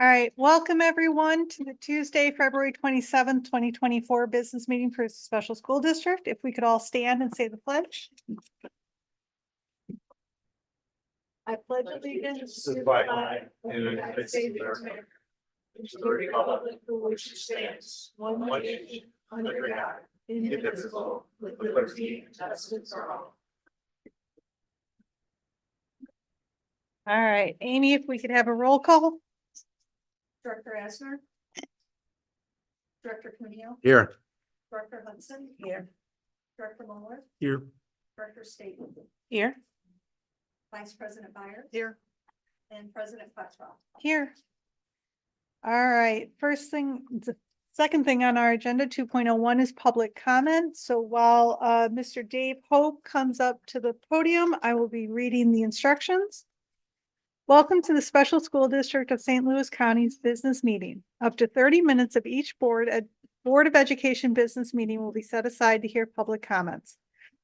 All right, welcome everyone to the Tuesday, February 27th, 2024 business meeting for Special School District. If we could all stand and say the pledge. I pledge allegiance to the flag of the United States of America, to the republic for which it stands, one nation, under God, indivisible, with liberty and justice for all. All right, Amy, if we could have a roll call. Director Asner. Director Camille. Here. Director Hudson. Here. Director Mueller. Here. Director Staten. Here. Vice President Byers. Here. And President Flexroth. Here. All right, second thing on our agenda, 2.01 is public comment. So while Mr. Dave Hope comes up to the podium, I will be reading the instructions. Welcome to the Special School District of St. Louis County's business meeting. Up to 30 minutes of each Board of Education business meeting will be set aside to hear public comments.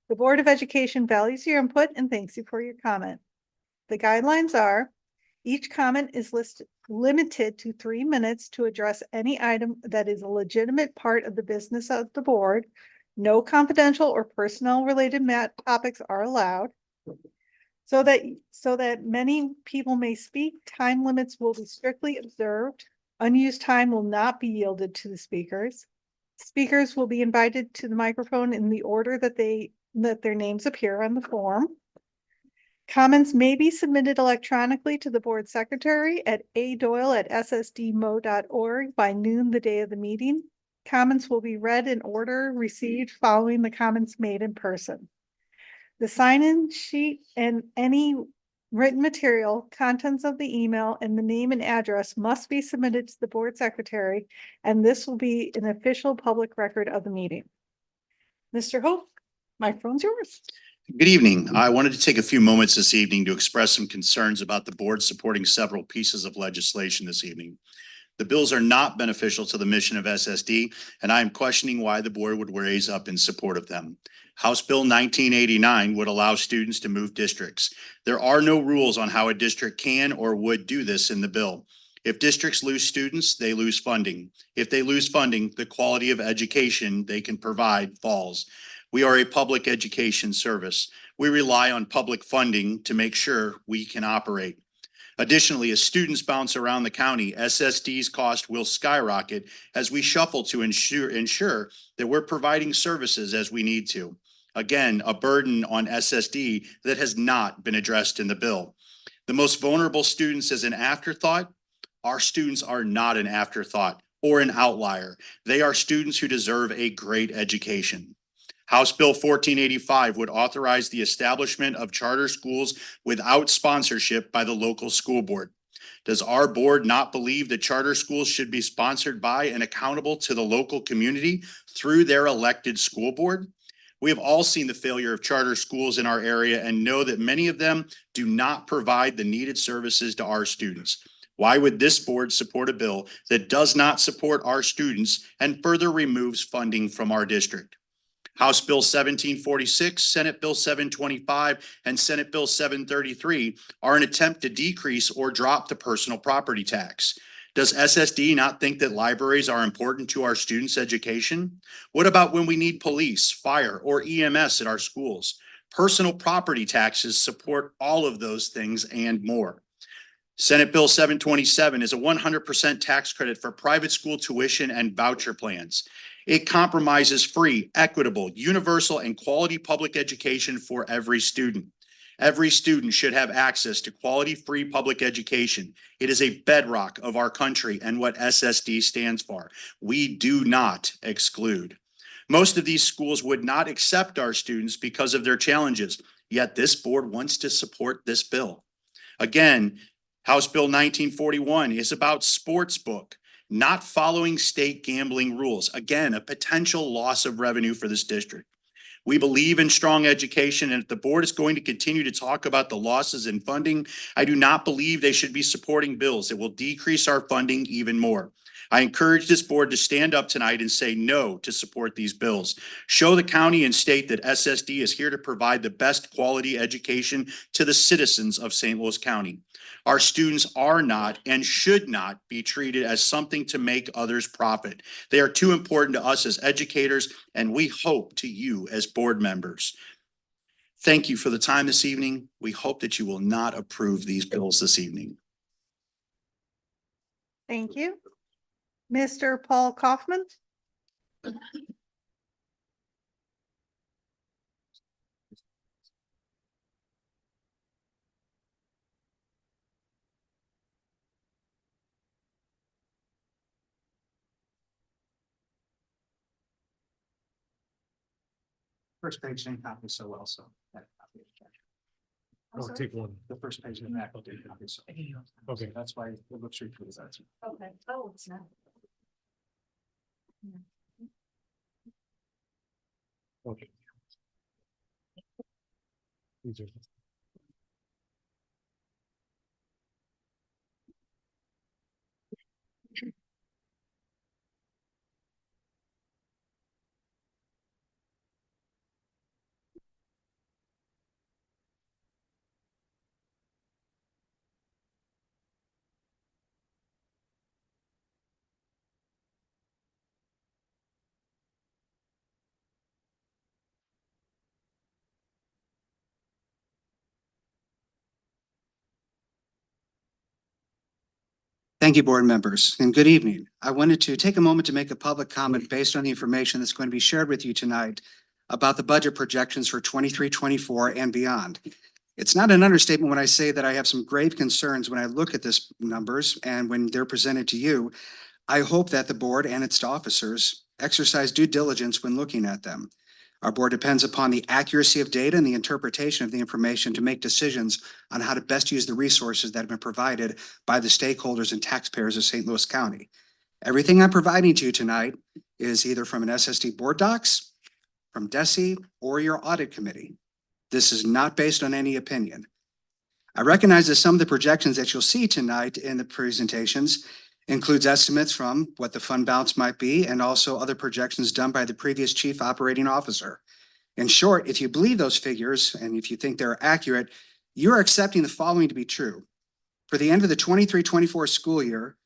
The Board of Education values your input and thanks you for your comment. The guidelines are: each comment is limited to 3 minutes to address any item that is a legitimate part of the business of the board. No confidential or personnel related topics are allowed. So that many people may speak, time limits will be strictly observed. Unused time will not be yielded to the speakers. Speakers will be invited to the microphone in the order that their names appear on the form. Comments may be submitted electronically to the board secretary at adoyle@ssdmo.org by noon the day of the meeting. Comments will be read in order received following the comments made in person. The sign-in sheet and any written material, contents of the email, and the name and address must be submitted to the board secretary, and this will be an official public record of the meeting. Mr. Hope, microphone's yours. Good evening. I wanted to take a few moments this evening to express some concerns about the board supporting several pieces of legislation this evening. The bills are not beneficial to the mission of SSD, and I am questioning why the board would raise up in support of them. House Bill 1989 would allow students to move districts. There are no rules on how a district can or would do this in the bill. If districts lose students, they lose funding. If they lose funding, the quality of education they can provide falls. We are a public education service. We rely on public funding to make sure we can operate. Additionally, as students bounce around the county, SSD's cost will skyrocket as we shuffle to ensure that we're providing services as we need to. Again, a burden on SSD that has not been addressed in the bill. The most vulnerable students as an afterthought. Our students are not an afterthought or an outlier. They are students who deserve a great education. House Bill 1485 would authorize the establishment of charter schools without sponsorship by the local school board. Does our board not believe that charter schools should be sponsored by and accountable to the local community through their elected school board? We have all seen the failure of charter schools in our area and know that many of them do not provide the needed services to our students. Why would this board support a bill that does not support our students and further removes funding from our district? House Bill 1746, Senate Bill 725, and Senate Bill 733 are an attempt to decrease or drop the personal property tax. Does SSD not think that libraries are important to our students' education? What about when we need police, fire, or EMS at our schools? Personal property taxes support all of those things and more. Senate Bill 727 is a 100% tax credit for private school tuition and voucher plans. It compromises free, equitable, universal, and quality public education for every student. Every student should have access to quality free public education. It is a bedrock of our country and what SSD stands for. We do not exclude. Most of these schools would not accept our students because of their challenges, yet this board wants to support this bill. Again, House Bill 1941 is about sports book, not following state gambling rules. Again, a potential loss of revenue for this district. We believe in strong education, and if the board is going to continue to talk about the losses in funding, I do not believe they should be supporting bills that will decrease our funding even more. I encourage this board to stand up tonight and say no to support these bills. Show the county and state that SSD is here to provide the best quality education to the citizens of St. Louis County. Our students are not and should not be treated as something to make others profit. They are too important to us as educators, and we hope to you as board members. Thank you for the time this evening. We hope that you will not approve these bills this evening. Thank you. Mr. Paul Kaufman? First page didn't copy so well, so. that copy is checked. I'm sorry? Take one. The first page in the back didn't copy so. Okay. That's why it looks ridiculous. That's. Okay, oh, it's not. Okay. These are- Thank you, board members, and good evening. I wanted to take a moment to make a public comment based on the information that's going to be shared with you tonight about the budget projections for 23-24 and beyond. It's not an understatement when I say that I have some grave concerns when I look at this numbers and when they're presented to you. I hope that the board and its officers exercise due diligence when looking at them. Our board depends upon the accuracy of data and the interpretation of the information to make decisions on how to best use the resources that have been provided by the stakeholders and taxpayers of St. Louis County. Everything I'm providing to you tonight is either from an SSD board docs, from DESE, or your audit committee. This is not based on any opinion. I recognize that some of the projections that you'll see tonight in the presentations includes estimates from what the fund balance might be and also other projections done by the previous chief operating officer. In short, if you believe those figures and if you think they're accurate, you're accepting the following to be true. For the end of the 23-24 school year,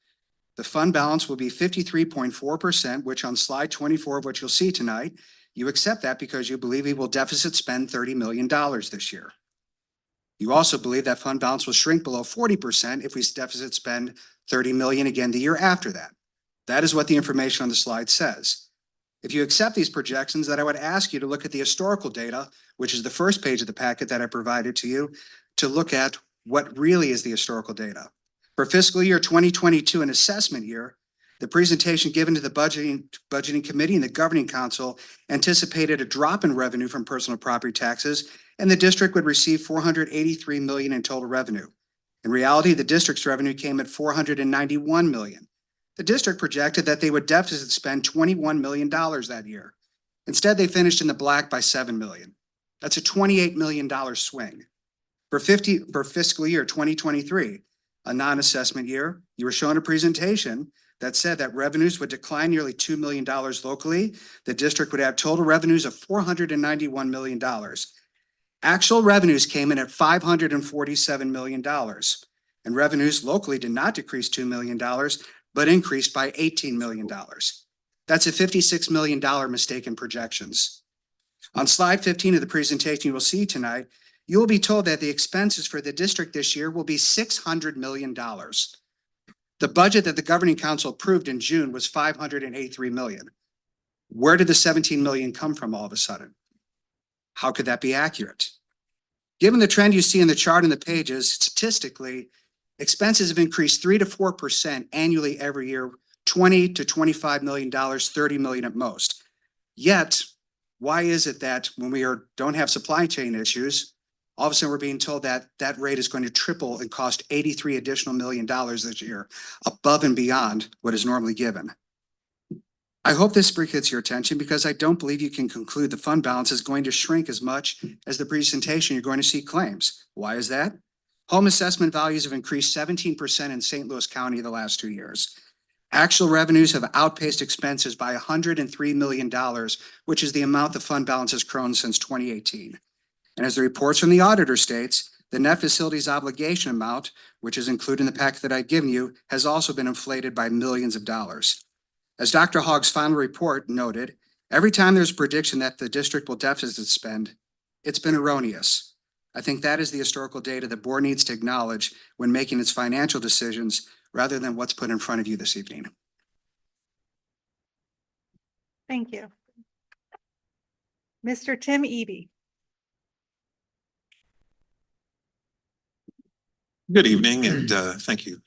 the fund balance will be 53.4%, which on slide 24 of what you'll see tonight, you accept that because you believe we will deficit spend $30 million this year. You also believe that fund balance will shrink below 40% if we deficit spend $30 million again the year after that. That is what the information on the slide says. If you accept these projections, then I would ask you to look at the historical data, which is the first page of the packet that I provided to you, to look at what really is the historical data. For fiscal year 2022, an assessment year, the presentation given to the budgeting committee and the governing council anticipated a drop in revenue from personal property taxes, and the district would receive $483 million in total revenue. In reality, the district's revenue came at $491 million. The district projected that they would deficit spend $21 million that year. Instead, they finished in the black by $7 million. That's a $28 million swing. For fiscal year 2023, a non-assessment year, you were shown a presentation that said that revenues would decline nearly $2 million locally. The district would have total revenues of $491 million. Actual revenues came in at $547 million, and revenues locally did not decrease $2 million, but increased by $18 million. That's a $56 million mistake in projections. On slide 15 of the presentation you will see tonight, you will be told that the expenses for the district this year will be $600 million. The budget that the governing council approved in June was $583 million. Where did the $17 million come from all of a sudden? How could that be accurate? Given the trend you see in the chart in the pages, statistically, expenses have increased 3 to 4% annually every year, $20 to $25 million, $30 million at most. Yet, why is it that when we don't have supply chain issues, all of a sudden we're being told that that rate is going to triple and cost $83 additional million this year, above and beyond what is normally given? I hope this gets your attention because I don't believe you can conclude the fund balance is going to shrink as much as the presentation you're going to see claims. Why is that? Home assessment values have increased 17% in St. Louis County the last 2 years. Actual revenues have outpaced expenses by $103 million, which is the amount the fund balance has grown since 2018. And as the reports from the auditor states, the net facilities obligation amount, which is included in the packet that I've given you, has also been inflated by millions of dollars. As Dr. Hogg's final report noted, every time there's a prediction that the district will deficit spend, it's been erroneous. I think that is the historical data the board needs to acknowledge when making its financial decisions rather than what's put in front of you this evening. Thank you. Mr. Tim Eby. Good evening, and thank you,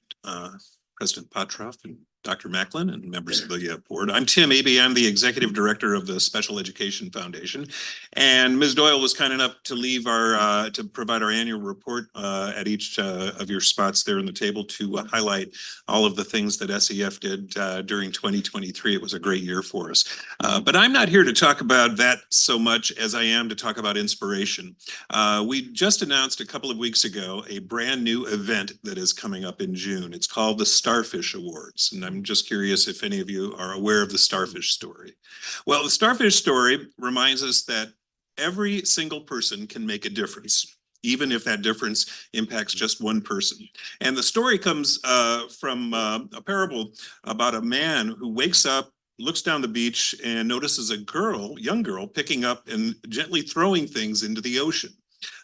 President Potroff and Dr. Macklin and members of the board. I'm Tim Eby. I'm the Executive Director of the Special Education Foundation. And Ms. Doyle was kind enough to leave to provide our annual report at each of your spots there on the table to highlight all of the things that SEF did during 2023. It was a great year for us. But I'm not here to talk about that so much as I am to talk about inspiration. We just announced a couple of weeks ago a brand new event that is coming up in June. It's called the Starfish Awards. And I'm just curious if any of you are aware of the Starfish story. Well, the Starfish story reminds us that every single person can make a difference, even if that difference impacts just one person. And the story comes from a parable about a man who wakes up, looks down the beach, and notices a young girl, picking up and gently throwing things into the ocean.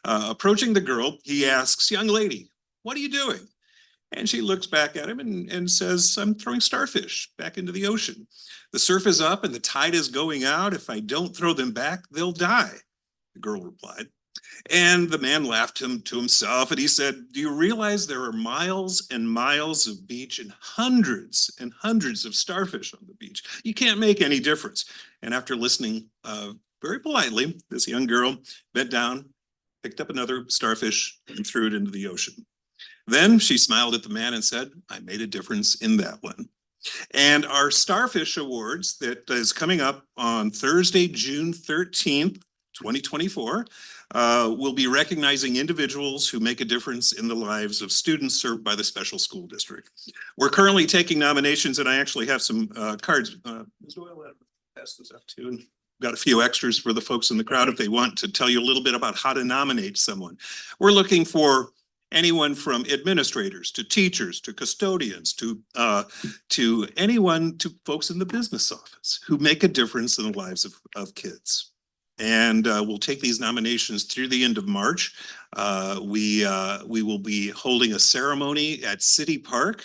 Approaching the girl, he asks, "Young lady, what are you doing?" And she looks back at him and says, "I'm throwing starfish back into the ocean. The surf is up and the tide is going out. If I don't throw them back, they'll die." The girl replied. And the man laughed to himself and he said, "Do you realize there are miles and miles of beach and hundreds of starfish on the beach? You can't make any difference." And after listening very politely, this young girl bent down, picked up another starfish and threw it into the ocean. Then she smiled at the man and said, "I made a difference in that one." And our Starfish Awards that is coming up on Thursday, June 13th, 2024, will be recognizing individuals who make a difference in the lives of students served by the special school district. We're currently taking nominations, and I actually have some cards. Ms. Doyle, I'll pass this up too. And got a few extras for the folks in the crowd if they want to tell you a little bit about how to nominate someone. We're looking for anyone from administrators to teachers to custodians to anyone, to folks in the business office who make a difference in the lives of kids. And we'll take these nominations through the end of March. We will be holding a ceremony at City Park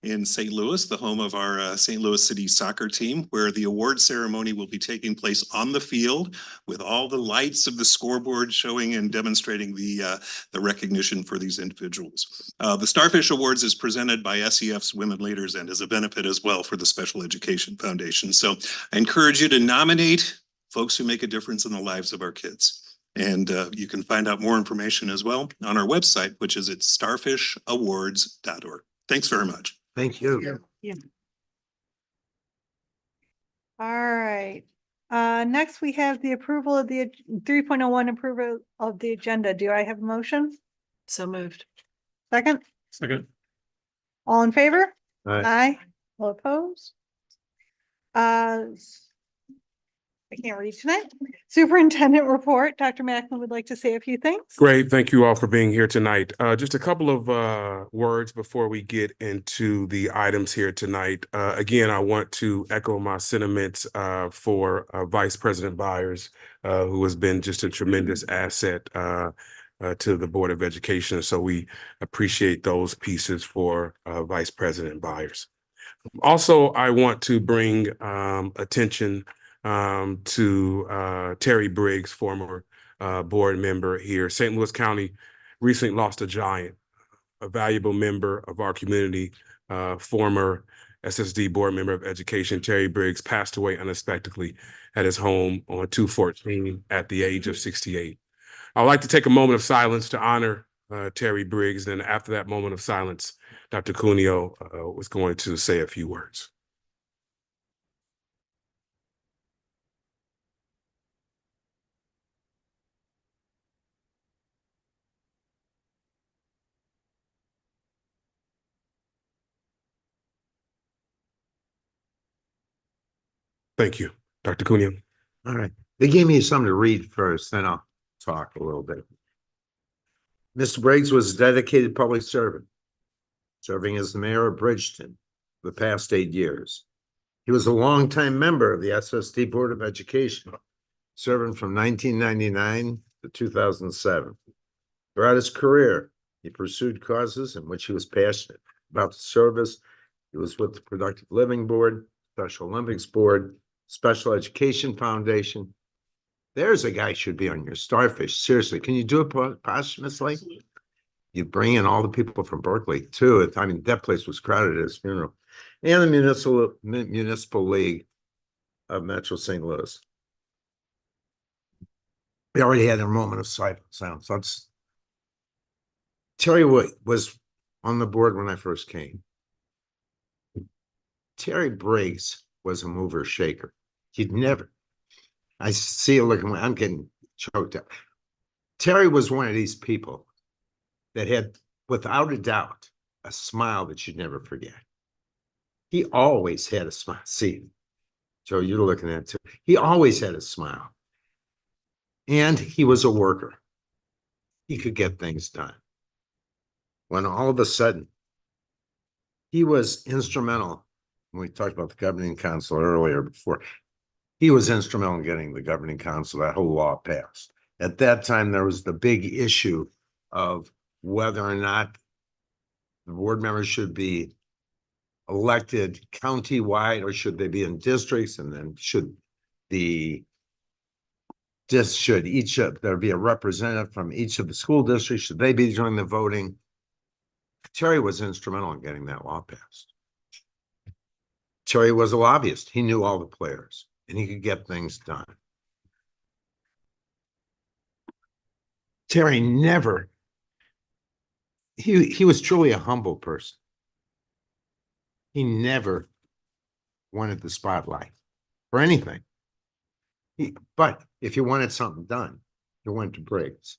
in St. Louis, the home of our St. Louis City soccer team, where the award ceremony will be taking place on the field with all the lights of the scoreboard showing and demonstrating the recognition for these individuals. The Starfish Awards is presented by SEF's Women Leaders and is a benefit as well for the Special Education Foundation. So I encourage you to nominate folks who make a difference in the lives of our kids. And you can find out more information as well on our website, which is at starfishawards.org. Thanks very much. Thank you. All right. Next, we have the approval of the 3.01 approval of the agenda. Do I have a motion? So moved. Second? Second. All in favor? Aye. Aye. All opposed? I can't read tonight. Superintendent report. Dr. Macklin would like to say a few things. Great. Thank you all for being here tonight. Just a couple of words before we get into the items here tonight. Again, I want to echo my sentiments for Vice President Byers, who has been just a tremendous asset to the Board of Education. So we appreciate those pieces for Vice President Byers. Also, I want to bring attention to Terry Briggs, former board member here. St. Louis County recently lost a giant, a valuable member of our community, former SSD board member of education. Terry Briggs passed away unexpectedly at his home on 2/14 at the age of 68. I'd like to take a moment of silence to honor Terry Briggs. Then after that moment of silence, Dr. Cuneo was going to say a few words. Thank you. Dr. Cunha. All right. They gave me something to read first, then I'll talk a little bit. Mr. Briggs was a dedicated public servant, serving as the mayor of Bridgeton for the past 8 years. He was a longtime member of the SSD Board of Education, serving from 1999 to 2007. Throughout his career, he pursued causes in which he was passionate about the service. He was with the Productive Living Board, Special Olympics Board, Special Education Foundation. There's a guy should be on your starfish. Seriously, can you do it posthumously? You bring in all the people from Berkeley too. I mean, that place was crowded at his funeral. And the Municipal League of Metro St. Louis. We already had a moment of silence. Let's Terry was on the board when I first came. Terry Briggs was a mover shaker. He'd never, I see it looking, I'm getting choked up. Terry was one of these people that had, without a doubt, a smile that you'd never forget. He always had a smile. See, Joe, you're looking at it too. He always had a smile. And he was a worker. He could get things done. When all of a sudden, he was instrumental. When we talked about the governing council earlier before, he was instrumental in getting the governing council, that whole law passed. At that time, there was the big issue of whether or not the board members should be elected county-wide or should they be in districts, and then should there be a representative from each of the school districts? Should they be doing the voting? Terry was instrumental in getting that law passed. Terry was a lobbyist. He knew all the players and he could get things done. Terry never, he was truly a humble person. He never wanted the spotlight for anything. But if you wanted something done, you went to Briggs.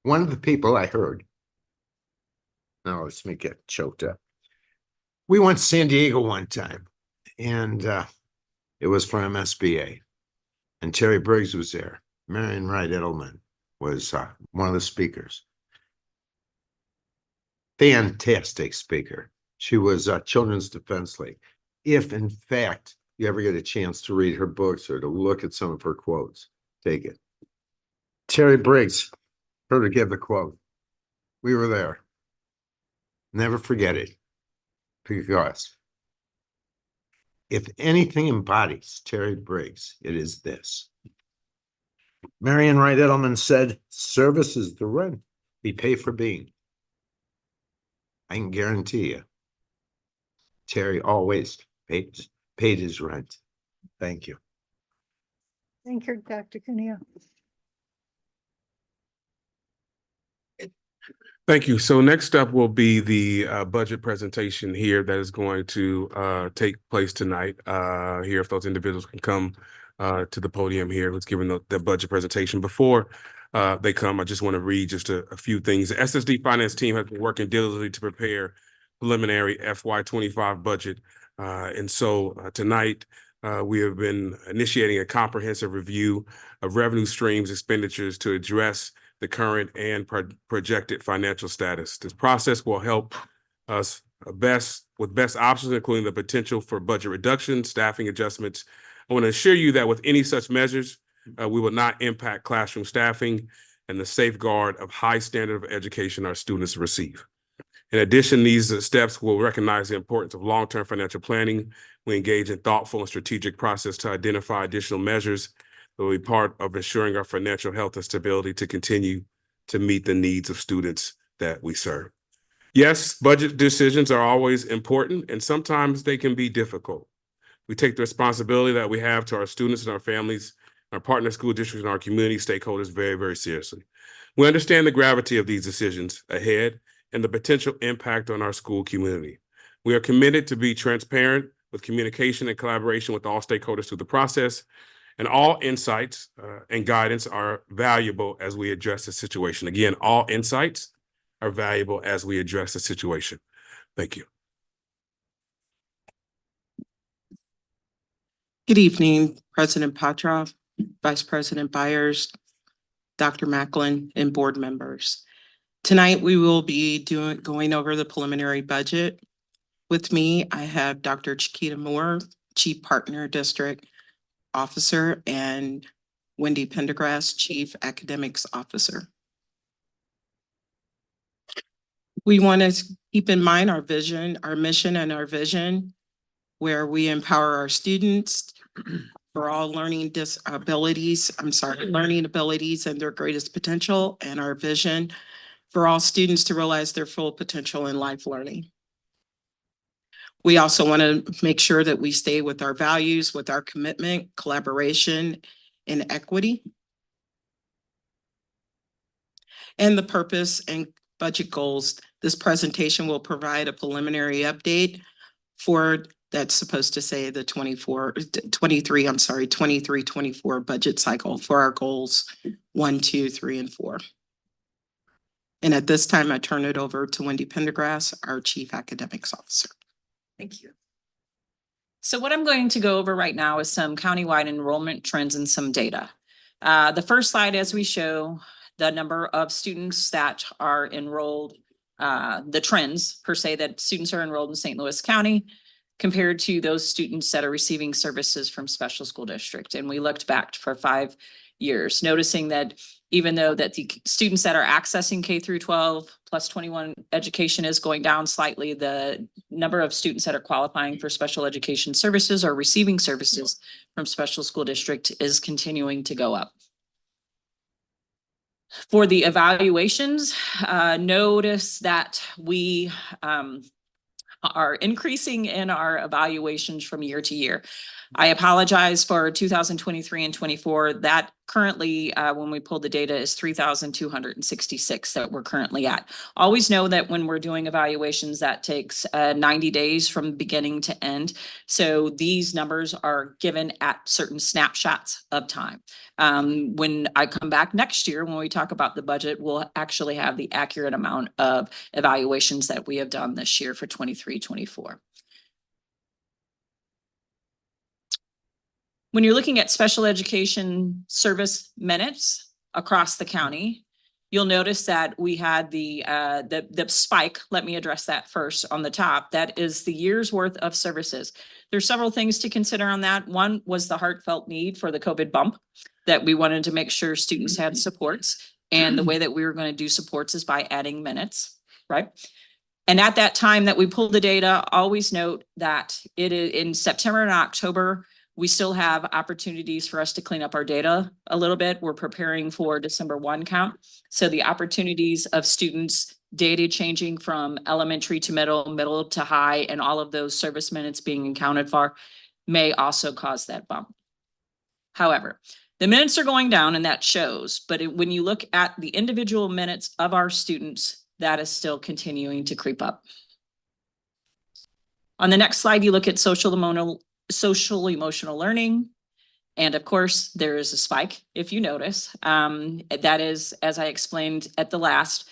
One of the people I heard, now let's me get choked up. We went to San Diego one time, and it was for MSBA, and Terry Briggs was there. Marion Wright Edelman was one of the speakers. Fantastic speaker. She was Children's Defense League. If, in fact, you ever get a chance to read her books or to look at some of her quotes, take it. Terry Briggs, heard her give the quote. We were there. Never forget it. Because if anything embodies Terry Briggs, it is this. Marion Wright Edelman said, service is the rent we pay for being. I can guarantee you, Terry always paid his rent. Thank you. Thank you, Dr. Cunha. Thank you. So next up will be the budget presentation here that is going to take place tonight. Here, if those individuals can come to the podium here, let's give them the budget presentation. Before they come, I just want to read just a few things. The SSD finance team has been working diligently to prepare preliminary FY25 budget. And so tonight, we have been initiating a comprehensive review of revenue streams, expenditures to address the current and projected financial status. This process will help us with best options, including the potential for budget reduction, staffing adjustments. I want to assure you that with any such measures, we will not impact classroom staffing and the safeguard of high standard of education our students receive. In addition, these steps will recognize the importance of long-term financial planning. We engage in thoughtful and strategic process to identify additional measures that will be part of ensuring our financial health and stability to continue to meet the needs of students that we serve. Yes, budget decisions are always important, and sometimes they can be difficult. We take the responsibility that we have to our students and our families, our partner school districts, and our community stakeholders very, very seriously. We understand the gravity of these decisions ahead and the potential impact on our school community. We are committed to be transparent with communication and collaboration with all stakeholders through the process, and all insights and guidance are valuable as we address the situation. Again, all insights are valuable as we address the situation. Thank you. Good evening, President Petrov, Vice President Byers, Dr. Macklin, and board members. Tonight, we will be going over the preliminary budget. With me, I have Dr. Chiquita Moore, Chief Partner District Officer, and Wendy Pendergrass, Chief Academics Officer. We want to keep in mind our vision, our mission, and our vision, where we empower our students for all learning abilities and their greatest potential, and our vision for all students to realize their full potential in life learning. We also want to make sure that we stay with our values, with our commitment, collaboration, and equity. And the purpose and budget goals. This presentation will provide a preliminary update for, that's supposed to say the 23-24 budget cycle for our goals 1, 2, 3, and 4. And at this time, I turn it over to Wendy Pendergrass, our Chief Academics Officer. Thank you. So what I'm going to go over right now is some countywide enrollment trends and some data. The first slide, as we show the number of students that are enrolled, the trends per se that students are enrolled in St. Louis County compared to those students that are receiving services from special school district. And we looked back for 5 years, noticing that even though that the students that are accessing K through 12 plus 21 education is going down slightly, the number of students that are qualifying for special education services or receiving services from special school district is continuing to go up. For the evaluations, notice that we are increasing in our evaluations from year to year. I apologize for 2023 and 24. That currently, when we pulled the data, is 3,266 that we're currently at. Always know that when we're doing evaluations, that takes 90 days from beginning to end. So these numbers are given at certain snapshots of time. When I come back next year, when we talk about the budget, we'll actually have the accurate amount of evaluations that we have done this year for 23-24. When you're looking at special education service minutes across the county, you'll notice that we had the spike. Let me address that first on the top. That is the year's worth of services. There's several things to consider on that. One was the heartfelt need for the COVID bump, that we wanted to make sure students had supports. And the way that we were going to do supports is by adding minutes, right? And at that time that we pulled the data, always note that it is in September and October, we still have opportunities for us to clean up our data a little bit. We're preparing for December 1 count. So the opportunities of students data changing from elementary to middle to high, and all of those service minutes being accounted for may also cause that bump. However, the minutes are going down and that shows, but when you look at the individual minutes of our students, that is still continuing to creep up. On the next slide, you look at social emotional learning. And of course, there is a spike, if you notice. That is, as I explained at the last,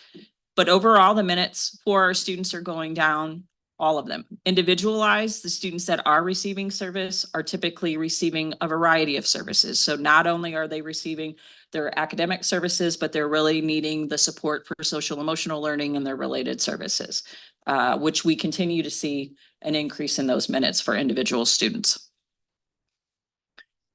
but overall, the minutes for our students are going down, all of them. Individualized, the students that are receiving service are typically receiving a variety of services. So not only are they receiving their academic services, but they're really needing the support for social emotional learning and their related services, which we continue to see an increase in those minutes for individual students.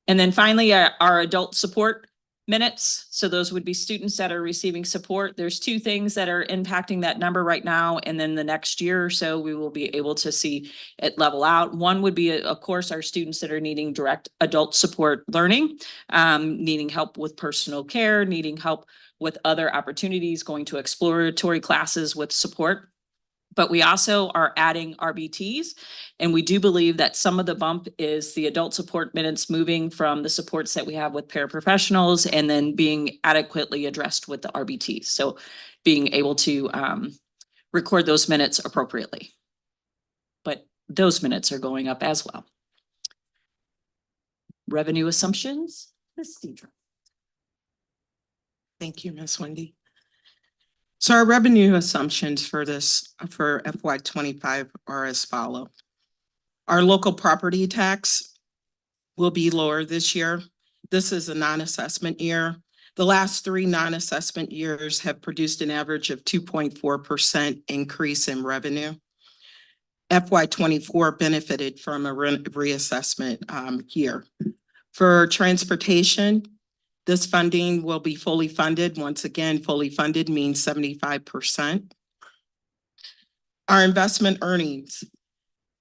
And then finally, our adult support minutes. So those would be students that are receiving support. There's two things that are impacting that number right now. And then the next year or so, we will be able to see it level out. One would be, of course, our students that are needing direct adult support learning, needing help with personal care, needing help with other opportunities, going to exploratory classes with support. But we also are adding RBTs, and we do believe that some of the bump is the adult support minutes moving from the supports that we have with paraprofessionals and then being adequately addressed with the RBTs. So being able to record those minutes appropriately. But those minutes are going up as well. Revenue assumptions, Ms. Deidre. Thank you, Ms. Wendy. So our revenue assumptions for FY25 are as follow. Our local property tax will be lower this year. This is a non-assessment year. The last 3 non-assessment years have produced an average of 2.4% increase in revenue. FY '24 benefited from a reassessment year. For transportation, this funding will be fully funded. Once again, fully funded means 75%. Our investment earnings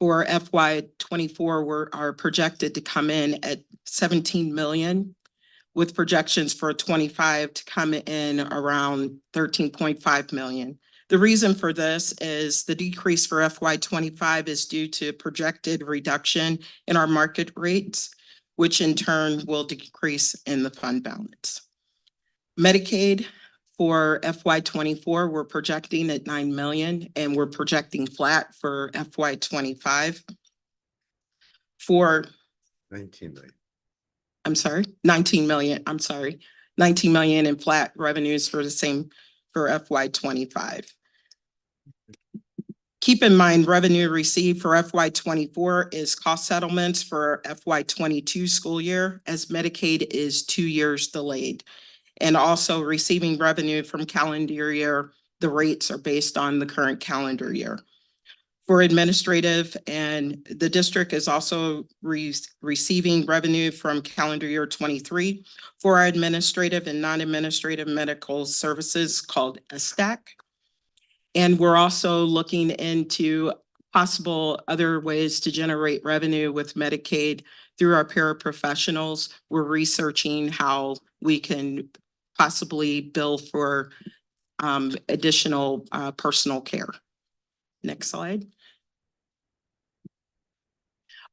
for FY '24 are projected to come in at 17 million, with projections for 25 to come in around 13.5 million. The reason for this is the decrease for FY '25 is due to projected reduction in our market rates, which in turn will decrease in the fund balance. Medicaid for FY '24, we're projecting at 9 million, and we're projecting flat for FY '25. For 19 million. 19 million, 19 million in flat revenues for the same for FY '25. Keep in mind, revenue received for FY '24 is cost settlements for FY '22 school year, as Medicaid is 2 years delayed. And also receiving revenue from calendar year, the rates are based on the current calendar year. For administrative, and the district is also receiving revenue from calendar year '23 for our administrative and non-administrative medical services called STAC. And we're also looking into possible other ways to generate revenue with Medicaid through our paraprofessionals. We're researching how we can possibly bill for additional personal care. Next slide.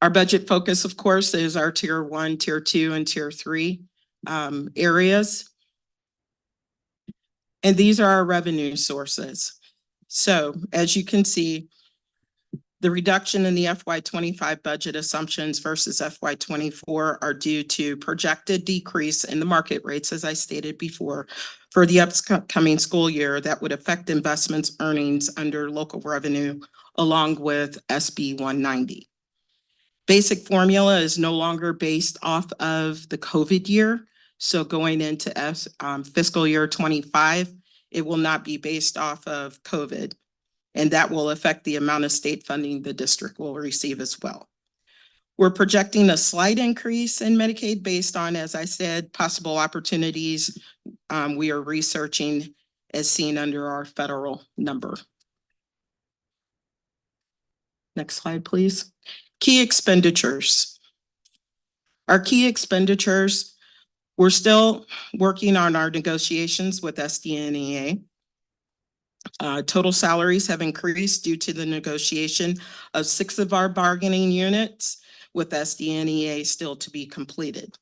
Our budget focus, of course, is our tier 1, tier 2, and tier 3 areas. And these are our revenue sources. So as you can see, the reduction in the FY '25 budget assumptions versus FY '24 are due to projected decrease in the market rates, as I stated before, for the upcoming school year that would affect investments earnings under local revenue, along with SB 190. Basic formula is no longer based off of the COVID year. So going into fiscal year '25, it will not be based off of COVID. And that will affect the amount of state funding the district will receive as well. We're projecting a slight increase in Medicaid based on, as I said, possible opportunities we are researching as seen under our federal number. Next slide, please. Key expenditures. Our key expenditures, we're still working on our negotiations with SDNEA. Total salaries have increased due to the negotiation of 6 of our bargaining units, with SDNEA still to be completed.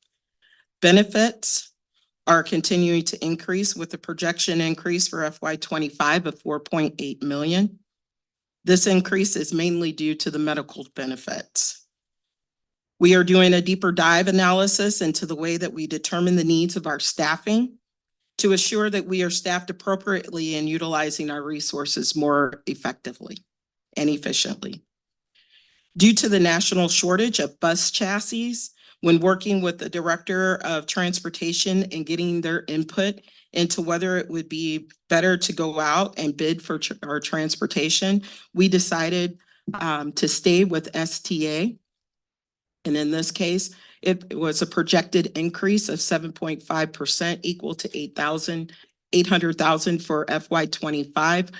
Benefits are continuing to increase with the projection increase for FY '25 of 4.8 million. This increase is mainly due to the medical benefits. We are doing a deeper dive analysis into the way that we determine the needs of our staffing to assure that we are staffed appropriately and utilizing our resources more effectively and efficiently. Due to the national shortage of bus chassis, when working with the Director of Transportation and getting their input into whether it would be better to go out and bid for our transportation, we decided to stay with STA. And in this case, it was a projected increase of 7.5%, equal to $800,000 for FY '25.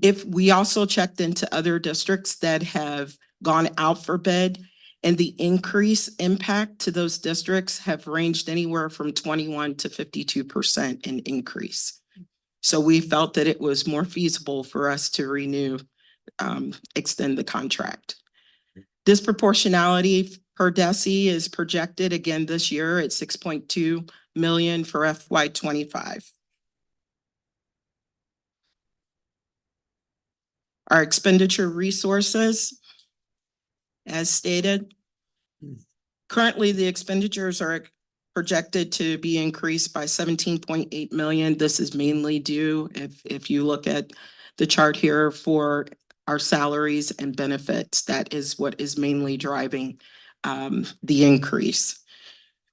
If we also checked into other districts that have gone out for bid, and the increase impact to those districts have ranged anywhere from 21 to 52% in increase. So we felt that it was more feasible for us to renew, extend the contract. Disproportionality per DESI is projected again this year at 6.2 million for FY '25. Our expenditure resources, as stated, currently the expenditures are projected to be increased by 17.8 million. This is mainly due, if you look at the chart here, for our salaries and benefits. That is what is mainly driving the increase.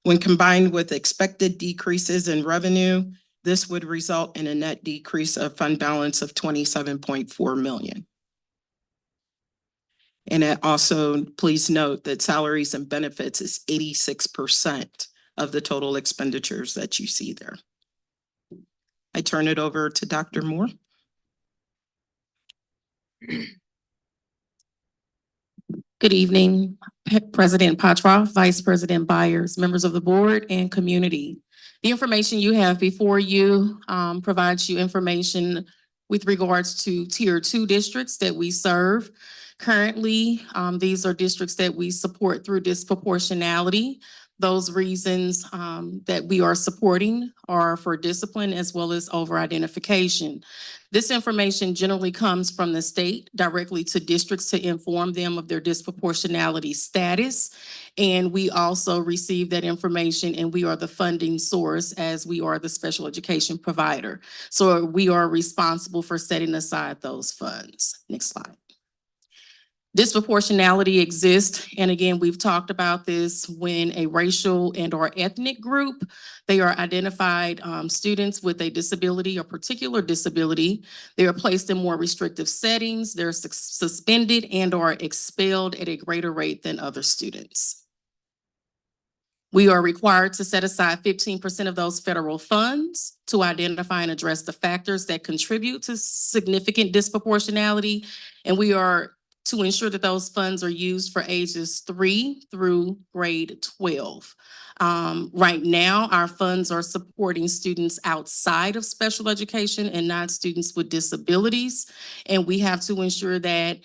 When combined with expected decreases in revenue, this would result in a net decrease of fund balance of 27.4 million. And it also, please note that salaries and benefits is 86% of the total expenditures that you see there. I turn it over to Dr. Moore. Good evening, President Potroff, Vice President Byers, members of the board and community. The information you have before you provides you information with regards to Tier 2 districts that we serve. Currently, these are districts that we support through disproportionality. Those reasons that we are supporting are for discipline as well as over-identification. This information generally comes from the state directly to districts to inform them of their disproportionality status. And we also receive that information, and we are the funding source as we are the special education provider. So we are responsible for setting aside those funds. Next slide. Disproportionality exists, and again, we've talked about this when a racial and or ethnic group, they are identified students with a disability or particular disability. They are placed in more restrictive settings. They're suspended and or expelled at a greater rate than other students. We are required to set aside 15% of those federal funds to identify and address the factors that contribute to significant disproportionality, and we are to ensure that those funds are used for ages 3 through grade 12. Right now, our funds are supporting students outside of special education and not students with disabilities. And we have to ensure that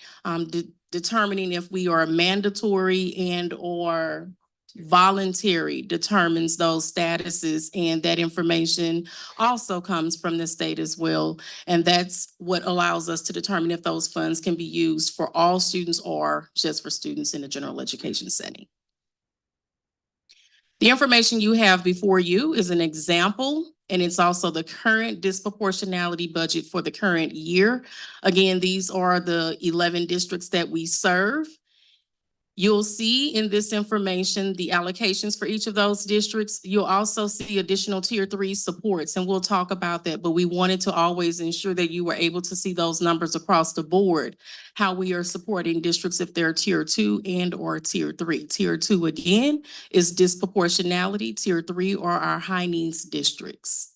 determining if we are mandatory and or voluntary determines those statuses, and that information also comes from the state as well. And that's what allows us to determine if those funds can be used for all students or just for students in a general education setting. The information you have before you is an example, and it's also the current disproportionality budget for the current year. Again, these are the 11 districts that we serve. You'll see in this information the allocations for each of those districts. You'll also see additional Tier 3 supports, and we'll talk about that, but we wanted to always ensure that you were able to see those numbers across the board, how we are supporting districts if they're Tier 2 and or Tier 3. Tier 2, again, is disproportionality. Tier 3 are our high needs districts.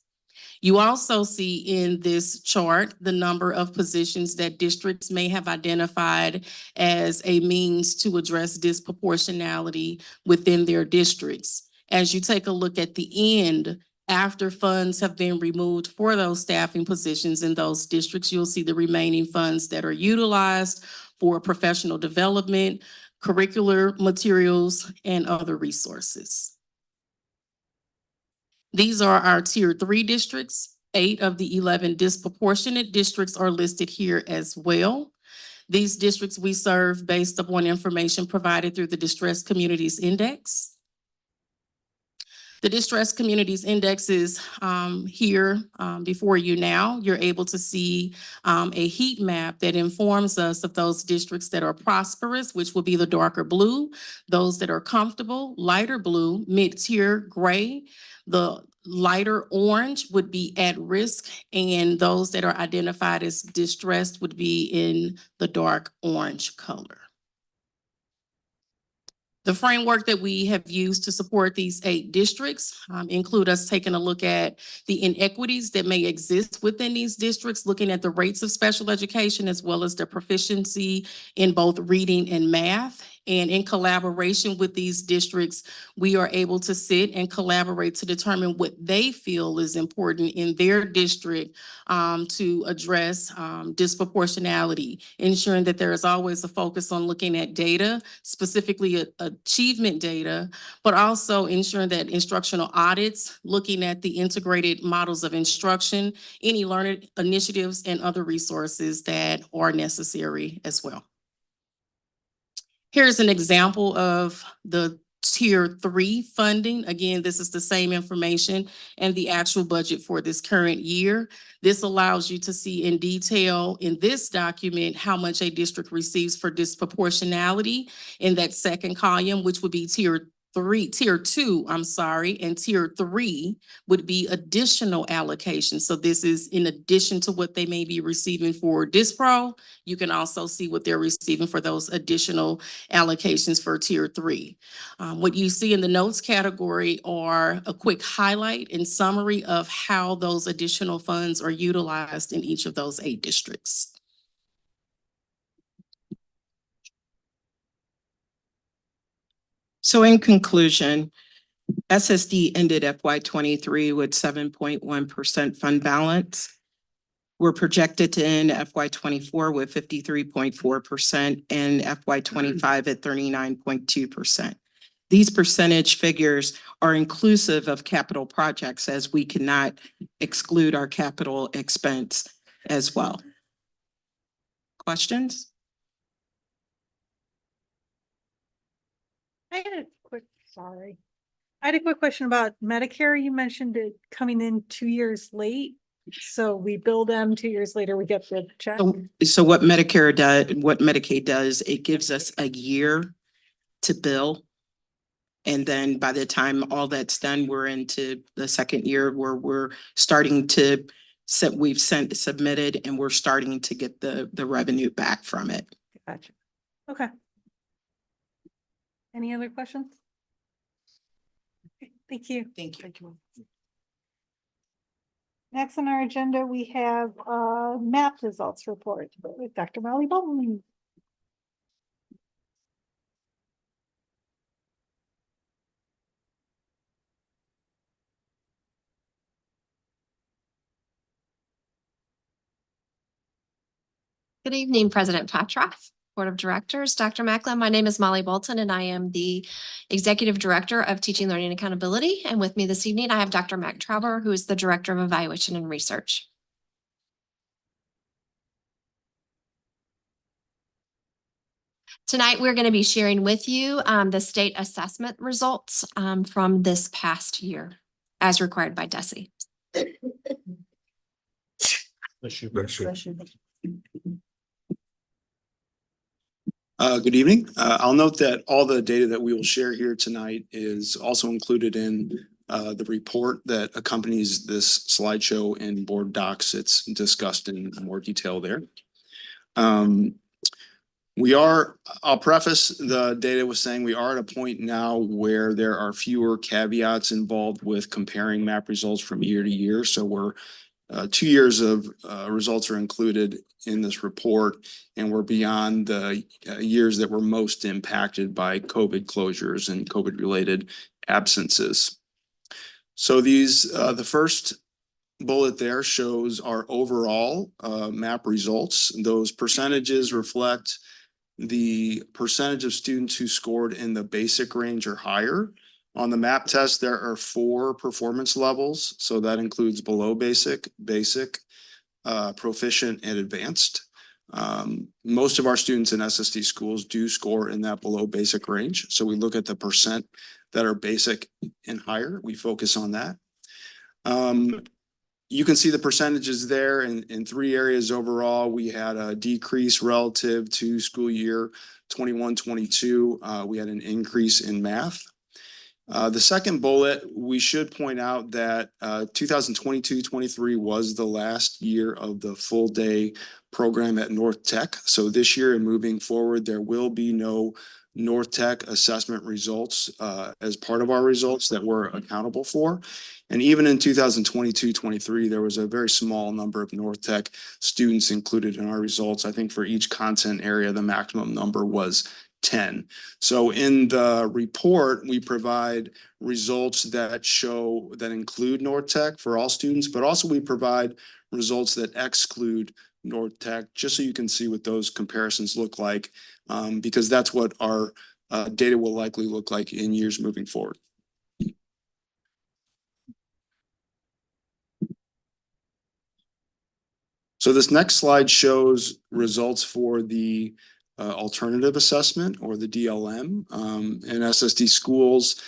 You also see in this chart the number of positions that districts may have identified as a means to address disproportionality within their districts. As you take a look at the end, after funds have been removed for those staffing positions in those districts, you'll see the remaining funds that are utilized for professional development, curricular materials, and other resources. These are our Tier 3 districts. 8 of the 11 disproportionate districts are listed here as well. These districts we serve based upon information provided through the Distressed Communities Index. The Distressed Communities Index is here before you now. You're able to see a heat map that informs us of those districts that are prosperous, which will be the darker blue, those that are comfortable, lighter blue, mid-tier gray, the lighter orange would be at risk, and those that are identified as distressed would be in the dark orange color. The framework that we have used to support these 8 districts include us taking a look at the inequities that may exist within these districts, looking at the rates of special education as well as their proficiency in both reading and math. And in collaboration with these districts, we are able to sit and collaborate to determine what they feel is important in their district to address disproportionality, ensuring that there is always a focus on looking at data, specifically achievement data, but also ensuring that instructional audits, looking at the integrated models of instruction, any learning initiatives, and other resources that are necessary as well. Here's an example of the Tier 3 funding. Again, this is the same information and the actual budget for this current year. This allows you to see in detail in this document how much a district receives for disproportionality in that second column, which would be Tier tier two, I'm sorry, and tier three would be additional allocations. So this is in addition to what they may be receiving for Dispro. You can also see what they're receiving for those additional allocations for tier three. What you see in the notes category are a quick highlight and summary of how those additional funds are utilized in each of those 8 districts. So in conclusion, SSD ended FY '23 with 7.1% fund balance. We're projected to end FY '24 with 53.4% and FY '25 at 39.2%. These percentage figures are inclusive of capital projects, as we cannot exclude our capital expense as well. Questions? I had a quick question about Medicare. You mentioned it coming in 2 years late. So we bill them 2 years later, we get the check. So what Medicaid does, it gives us a year to bill. And then by the time all that's done, we're into the second year where we're starting to submitted and we're starting to get the revenue back from it. Gotcha. Okay. Any other questions? Okay, thank you. Thank you. Next on our agenda, we have MAP results report with Dr. Molly Bowman. Good evening, President Patroff, Board of Directors, Dr. Macklin. My name is Molly Bolton, and I am the Executive Director of Teaching, Learning, and Accountability. And with me this evening, I have Dr. Mac Trauber, who is the Director of Evaluation and Research. Tonight, we're going to be sharing with you the state assessment results from this past year, as required by DESE. Good evening. I'll note that all the data that we will share here tonight is also included in the report that accompanies this slideshow in board docs. It's discussed in more detail there. I'll preface the data with saying we are at a point now where there are fewer caveats involved with comparing MAP results from year to year. So we're 2 years of results are included in this report, and we're beyond the years that were most impacted by COVID closures and COVID related absences. So the first bullet there shows our overall MAP results. Those percentages reflect the percentage of students who scored in the basic range or higher. On the MAP test, there are 4 performance levels. So that includes below basic, proficient, and advanced. Most of our students in SSD schools do score in that below basic range. So we look at the percent that are basic and higher. We focus on that. You can see the percentages there in 3 areas overall. We had a decrease relative to school year 21-22. We had an increase in math. The second bullet, we should point out that 2022-23 was the last year of the full day program at North Tech. So this year and moving forward, there will be no North Tech assessment results as part of our results that we're accountable for. And even in 2022-23, there was a very small number of North Tech students included in our results. I think for each content area, the maximum number was 10. So in the report, we provide results that include North Tech for all students, but also we provide results that exclude North Tech, just so you can see what those comparisons look like, because that's what our data will likely look like in years moving forward. So this next slide shows results for the alternative assessment, or the DLM. In SSD schools,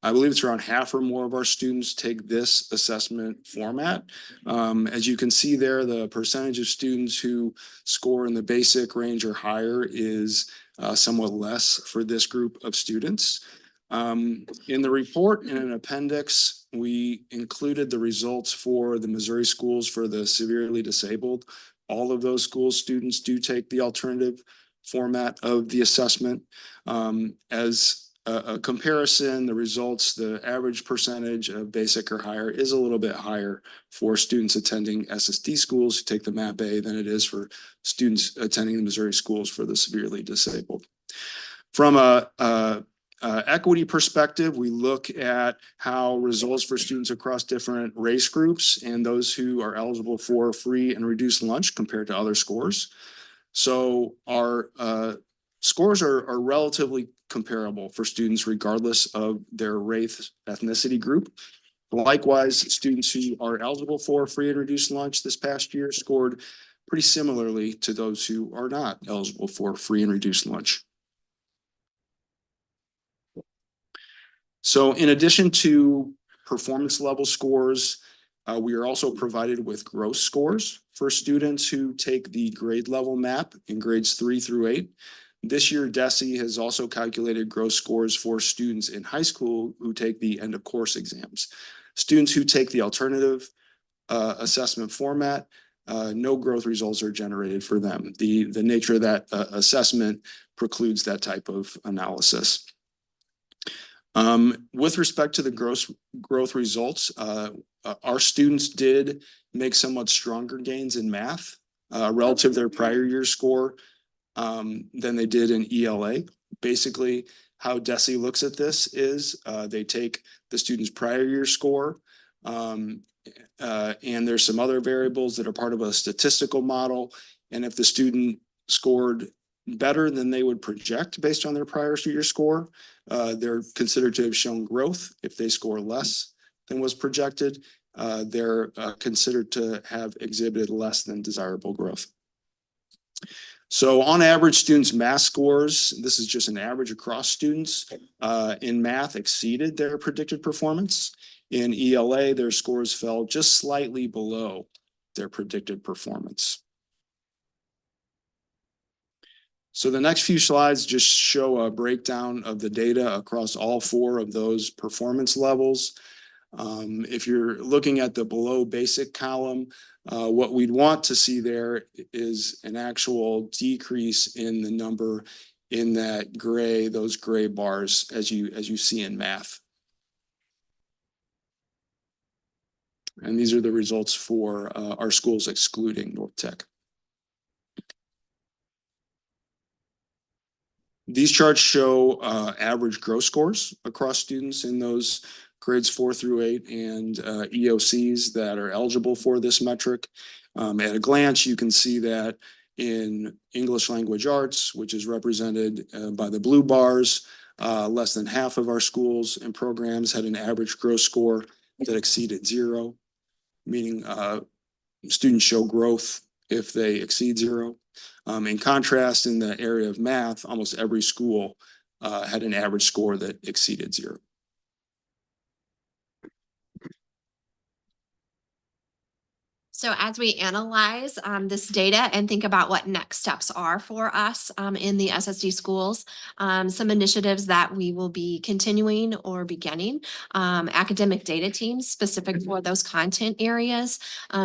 I believe it's around half or more of our students take this assessment format. As you can see there, the percentage of students who score in the basic range or higher is somewhat less for this group of students. In the report, in an appendix, we included the results for the Missouri schools for the severely disabled. All of those school students do take the alternative format of the assessment. As a comparison, the results, the average percentage of basic or higher is a little bit higher for students attending SSD schools who take the MAP-A than it is for students attending the Missouri schools for the severely disabled. From a equity perspective, we look at how results for students across different race groups and those who are eligible for free and reduced lunch compared to other scores. So our scores are relatively comparable for students regardless of their race, ethnicity group. Likewise, students who are eligible for free and reduced lunch this past year scored pretty similarly to those who are not eligible for free and reduced lunch. So in addition to performance level scores, we are also provided with gross scores for students who take the grade level map in grades 3 through 8. This year, DESE has also calculated gross scores for students in high school who take the end of course exams. Students who take the alternative assessment format, no growth results are generated for them. The nature of that assessment precludes that type of analysis. With respect to the growth results, our students did make somewhat stronger gains in math relative to their prior year score than they did in ELA. Basically, how DESE looks at this is they take the student's prior year score and there's some other variables that are part of a statistical model. And if the student scored better than they would project based on their prior year score, they're considered to have shown growth. If they score less than was projected, they're considered to have exhibited less than desirable growth. So on average, students' math scores, this is just an average across students, in math exceeded their predicted performance. In ELA, their scores fell just slightly below their predicted performance. So the next few slides just show a breakdown of the data across all 4 of those performance levels. If you're looking at the below basic column, what we'd want to see there is an actual decrease in the number in that gray, those gray bars as you see in math. And these are the results for our schools excluding North Tech. These charts show average gross scores across students in those grades 4 through 8 and EOCs that are eligible for this metric. At a glance, you can see that in English language arts, which is represented by the blue bars, less than half of our schools and programs had an average gross score that exceeded 0, meaning students show growth if they exceed 0. In contrast, in the area of math, almost every school had an average score that exceeded 0. So as we analyze this data and think about what next steps are for us in the SSD schools, some initiatives that we will be continuing or beginning, academic data teams specific for those content areas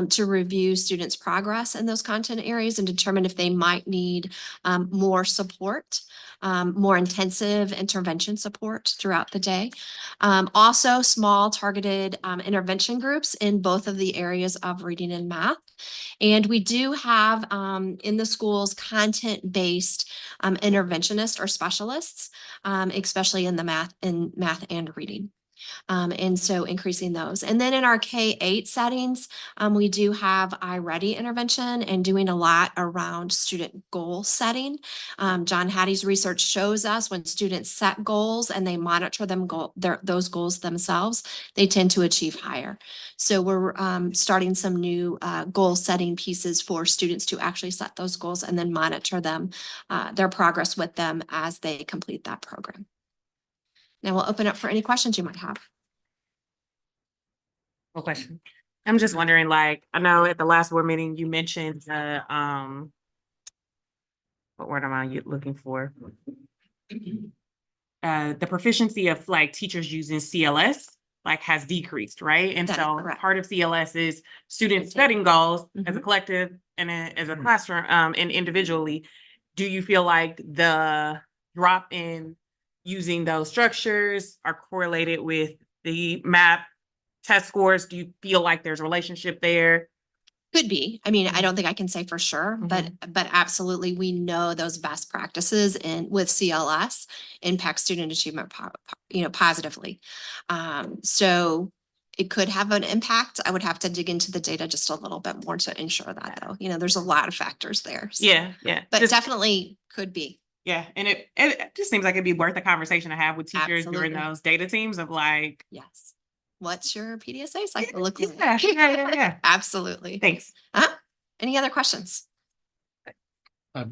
to review students' progress in those content areas and determine if they might need more support. More intensive intervention support throughout the day. Also small targeted intervention groups in both of the areas of reading and math. And we do have in the schools content-based interventionists or specialists, especially in the math and reading. And so increasing those. And then in our K-8 settings, we do have iReady intervention and doing a lot around student goal setting. John Hattie's research shows us when students set goals and they monitor them those goals themselves, they tend to achieve higher. So we're starting some new goal setting pieces for students to actually set those goals and then monitor them, their progress with them as they complete that program. Now we'll open up for any questions you might have. One question. I'm just wondering, like, I know at the last board meeting, you mentioned, what word am I looking for? the proficiency of like teachers using CLS like has decreased, right? And That is so correct. part of CLS is student setting goals as a Mhm. collective and as a classroom, and individually. Do you feel like the drop in using those structures are correlated with the MAP test scores? Do you feel like there's a relationship there? Could be. I mean, I Mhm. don't think I can say for sure, but absolutely, we know those best practices in with CLS impact student achievement positively. So it could have an impact. I would have to dig into the data just a little bit more to ensure that though. You know, there's a lot of factors there. So- Yeah. But Just- definitely could be. Yeah, and it just seems like it'd be worth a conversation to have with teachers during Absolutely. those data teams of like. Yes. What's your PDSA cycle look like? Yeah. Absolutely. Thanks. Any other questions?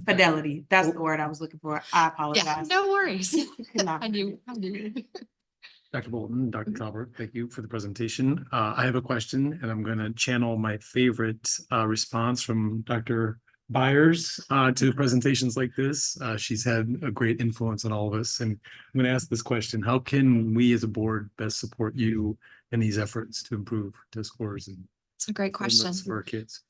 Fidelity, that's the word I was looking for. I Yeah, apologize. no worries. Could not I knew. Dr. Bolton, Dr. Talbert, thank you for the presentation. I have a question and I'm going to channel my favorite response from Dr. Byers to presentations like this. She's had a great influence on all of us. And I'm going to ask this question: how can we as a board best support you in these efforts to improve test scores and It's a great question. performance for our kids?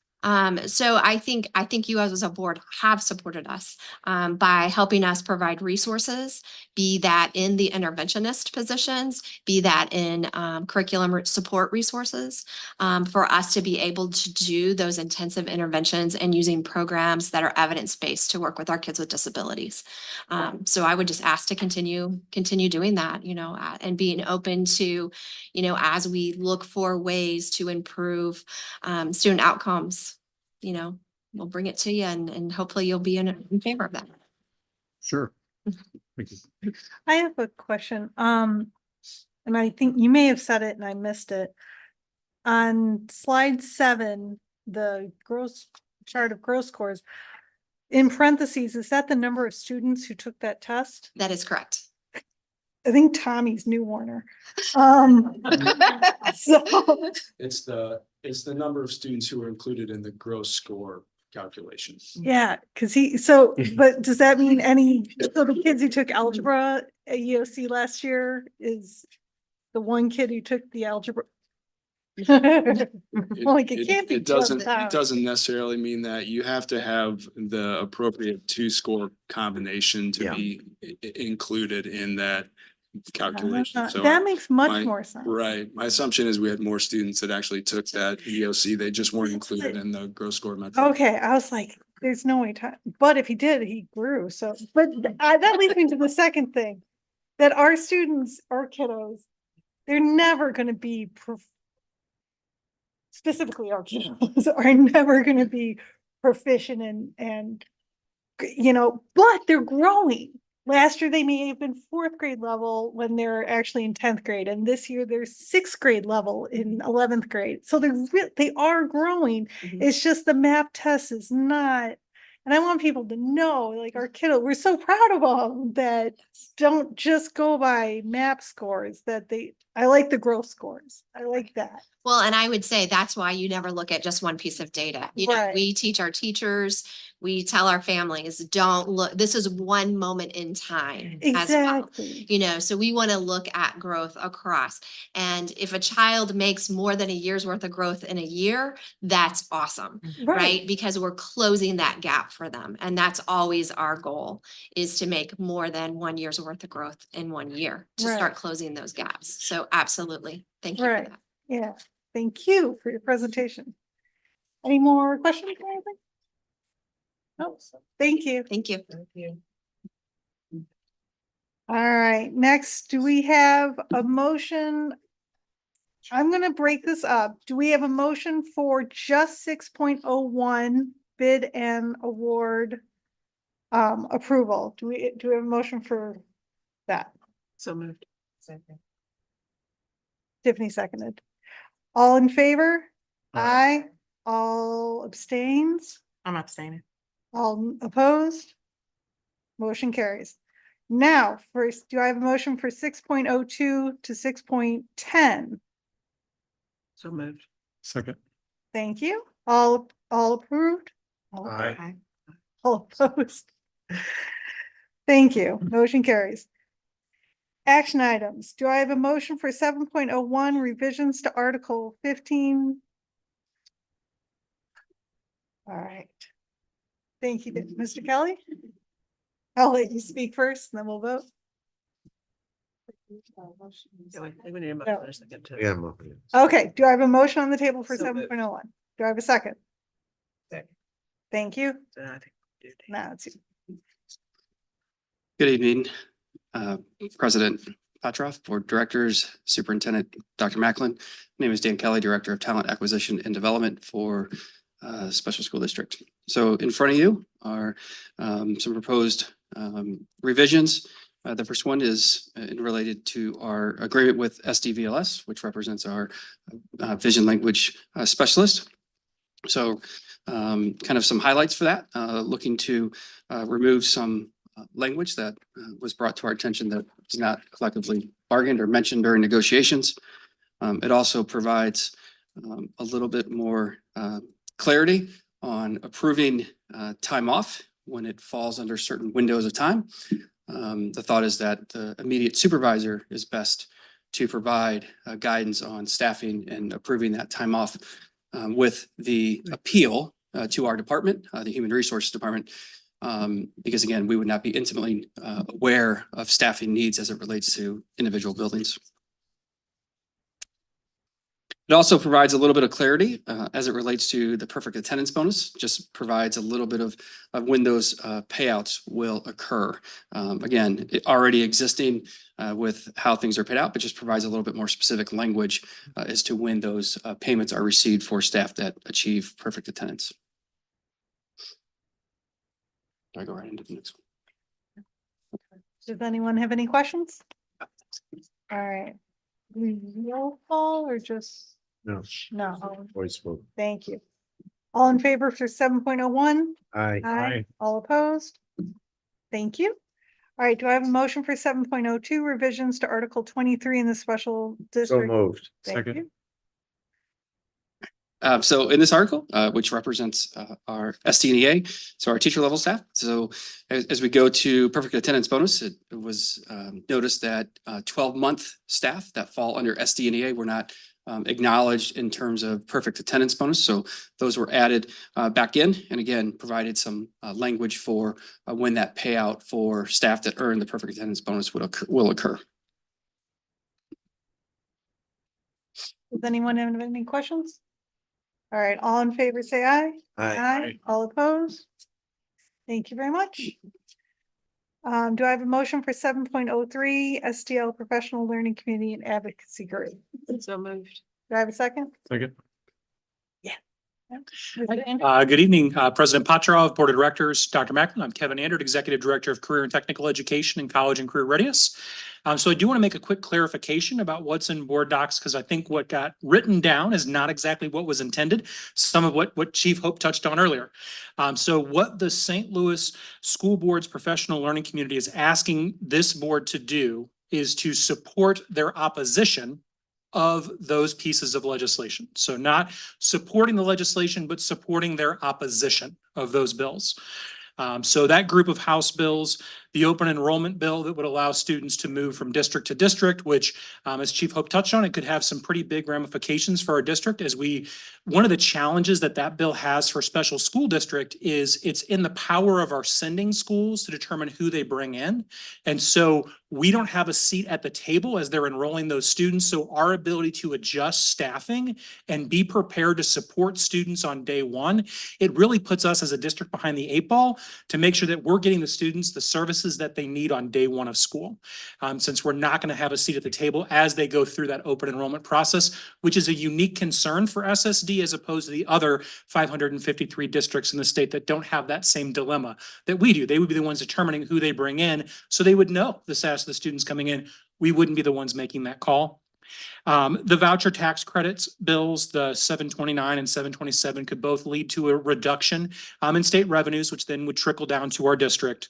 So I think you as a board have supported us by helping us provide resources, be that in the interventionist positions, be that in curriculum support resources, for us to be able to do those intensive interventions and using programs that are evidence-based to work with our kids with disabilities. So I would just ask to continue doing that, you know, and being open to, you know, as we look for ways to improve student outcomes, you know, we'll bring it to you and hopefully you'll be in favor of that. Sure. Thank you. I have a question. And I think you may have said it and I missed it. On slide 7, the gross chart of gross scores, in parentheses, is that the number of students who took that test? That is correct. I think Tommy's New Warner. So, It's the number of students who are included in the gross score calculation. yeah, but does that mean so the kids who took algebra at EOC last year is the one kid who took the algebra? Like, it can't be It just doesn't that. necessarily mean that. You have to have the appropriate 2-score combination to be included in that calculation. So That makes much more sense. right. My assumption is we had more students that actually took that EOC. They just weren't included in the gross score method. Okay, I was like, there's no way but if he did, he grew, so, but that leads me to the second thing. That our students, our kiddos, they're never gonna be specifically our kiddos are never gonna be proficient and you know, but they're growing. Last year, they may have been 4th grade level when they're actually in 10th grade. And this year they're 6th grade level in 11th grade. So they are growing. Mhm. It's just the MAP test is not. And I want people to know, like our kiddo, we're so proud of them that don't just go by MAP scores, I like the growth scores. I like that. Well, and I would say that's why you never look at just one piece of data. You know, Right. we teach our teachers, we tell our families, don't look, this is one moment in time as well. Exactly. You know, so we want to look at growth across. And if a child makes more than a year's worth of growth in a year, that's awesome, right? Because we're closing that gap for them. And that's always our goal, is to make more than 1 year's worth of growth in 1 year to Right. start closing those gaps. So absolutely. Thank you for Right. that. Yeah. Thank you for your presentation. Any more questions or anything? No, thank you. Thank you. All right, next, do we have a motion? I'm gonna break this up. Do we have a motion for just 6.01 bid and award approval? Do we have a motion for that? So moved. Tiffany seconded. All in favor? Aye. Aye. All abstains? I'm abstaining. All opposed? Motion carries. Now, first, do I have a motion for 6.02 to 6.10? So moved. Second. Thank you. All approved? Aye. All opposed? Thank you. Motion carries. Action items. Do I have a motion for 7.01 revisions to Article 15? All right. Thank you, Mr. Kelly. I'll let you speak first and then we'll vote. Yeah, I'm okay. Okay, do I have a motion on the table for So moved. 7.01? Do I have a second? Thank you. Now it's you. Good evening, President Petroff, Board Directors, Superintendent Dr. Macklin. My name is Dan Kelly, Director of Talent Acquisition and Development for Special School District. So in front of you are some proposed revisions. The first one is related to our agreement with SDVLS, which represents our vision language specialist. So kind of some highlights for that, looking to remove some language that was brought to our attention that is not collectively bargained or mentioned during negotiations. It also provides a little bit more clarity on approving time off when it falls under certain windows of time. The thought is that the immediate supervisor is best to provide guidance on staffing and approving that time off with the appeal to our department, the Human Resources Department, because again, we would not be intimately aware of staffing needs as it relates to individual buildings. It also provides a little bit of clarity as it relates to the perfect attendance bonus, just provides a little bit of when those payouts will occur. Again, already existing with how things are paid out, but just provides a little bit more specific language as to when those payments are received for staff that achieve perfect attendance. Do I go right into the next one? Does anyone have any questions? All right. Roll call or just? No, No. voice vote. Thank you. All in favor for 7.01? Aye. Aye. All opposed? Thank you. All right, do I have a motion for 7.02 revisions to Article 23 in the special So district? moved. Thank Second. you. So in this article, which represents our STNEA, so our teacher level staff. So as we go to perfect attendance bonus, it was noticed that 12-month staff that fall under STNEA were not acknowledged in terms of perfect attendance bonus. So those were added back in and again, provided some language for when that payout for staff that earn the perfect attendance bonus will occur. Does anyone have any questions? All right, all in favor, say aye. Aye. All opposed? Thank you very much. Do I have a motion for 7.03 STL Professional Learning Community and Advocacy Group? So moved. Do I have a second? Second. Good evening, President Petrov, Board of Directors, Dr. Macklin. I'm Kevin Andert, Executive Director of Career and Technical Education in College and Career Readiness. So I do want to make a quick clarification about what's in board docs, because I think what got written down is not exactly what was intended. Some of what Chief Hope touched on earlier. So what the St. Louis School Board's professional learning community is asking this board to do is to support their opposition of those pieces of legislation. So not supporting the legislation, but supporting their opposition of those bills. So that group of House bills, the open enrollment bill that would allow students to move from district to district, which as Chief Hope touched on, it could have some pretty big ramifications for our district one of the challenges that bill has for special school district is it's in the power of our sending schools to determine who they bring in. And so we don't have a seat at the table as they're enrolling those students. So our ability to adjust staffing and be prepared to support students on day one, it really puts us as a district behind the 8 ball to make sure that we're getting the students the services that they need on day one of school. Since we're not going to have a seat at the table as they go through that open enrollment process, which is a unique concern for SSD as opposed to the other 553 districts in the state that don't have that same dilemma that we do. They would be the ones determining who they bring in, so they would know the status of the students coming in. We wouldn't be the ones making that call. The voucher tax credits bills, the 729 and 727 could both lead to a reduction in state revenues, which then would trickle down to our district.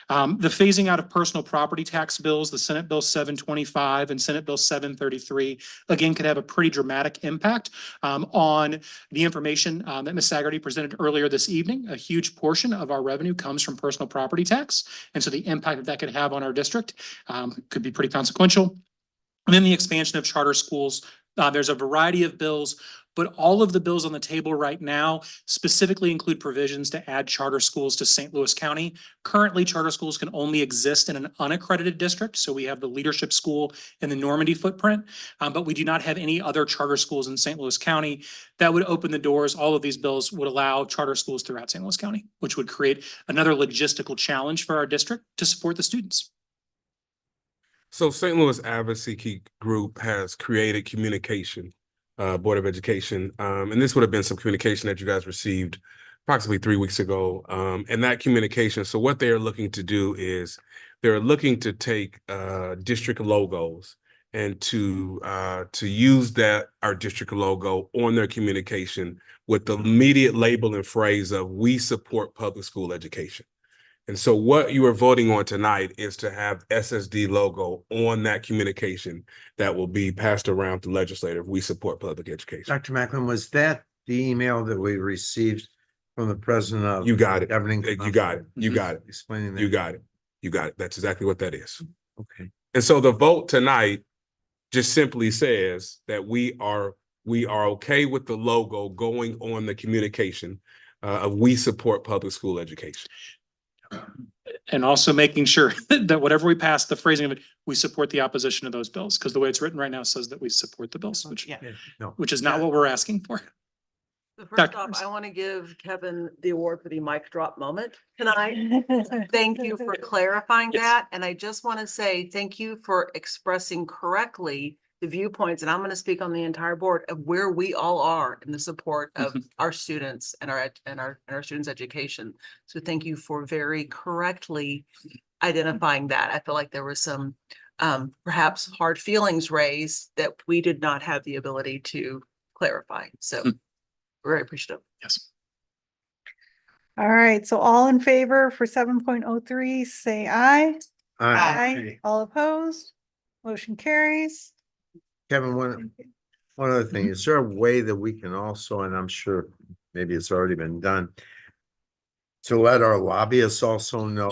The phasing out of personal property tax bills, the Senate Bill 725 and Senate Bill 733, again, could have a pretty dramatic impact on the information that Ms. Sagerty presented earlier this evening. A huge portion of our revenue comes from personal property tax. And so the impact that that could have on our district could be pretty consequential. And then the expansion of charter schools. There's a variety of bills, but all of the bills on the table right now specifically include provisions to add charter schools to St. Louis County. Currently, charter schools can only exist in an unaccredited district. So we have the Leadership School in the Normandy footprint, but we do not have any other charter schools in St. Louis County. That would open the doors. All of these bills would allow charter schools throughout St. Louis County, which would create another logistical challenge for our district to support the students. So St. Louis Advocacy Group has created communication, Board of Education, and this would have been some communication that you guys received approximately 3 weeks ago. And that communication, so what they're looking to do is they're looking to take district logos and to use our district logo on their communication with the immediate label and phrase of "We support public school education." And so what you are voting on tonight is to have SSD logo on that communication that will be passed around to legislative. We support public education. Dr. Macklin, was that the email that we received from the president of? You got it. Governing You got it. You got it. Explaining that. You got it. You got it. That's exactly what that is. Okay. And so the vote tonight just simply says that we are okay with the logo going on the communication of "We support public school education." And also making sure that whatever we pass, the phrasing of it, we support the opposition of those bills, because the way it's written right now says that we support the bills, which is not what we're asking for. So first off, I want to give Kevin the award for the mic drop moment tonight. Thank you for clarifying that. And I just want to say thank you for expressing correctly the viewpoints, and I'm going to speak on the entire board of where we all are in the support of our students and our students' education. So thank you for very correctly identifying that. I feel like there was some perhaps hard feelings raised that we did not have the ability to clarify. So very appreciative. Yes. All right, so all in favor for 7.03, say aye. Aye. All opposed? Motion carries. Kevin, one other thing, is there a way that we can also, and I'm sure maybe it's already been done, to let our lobbyists also know?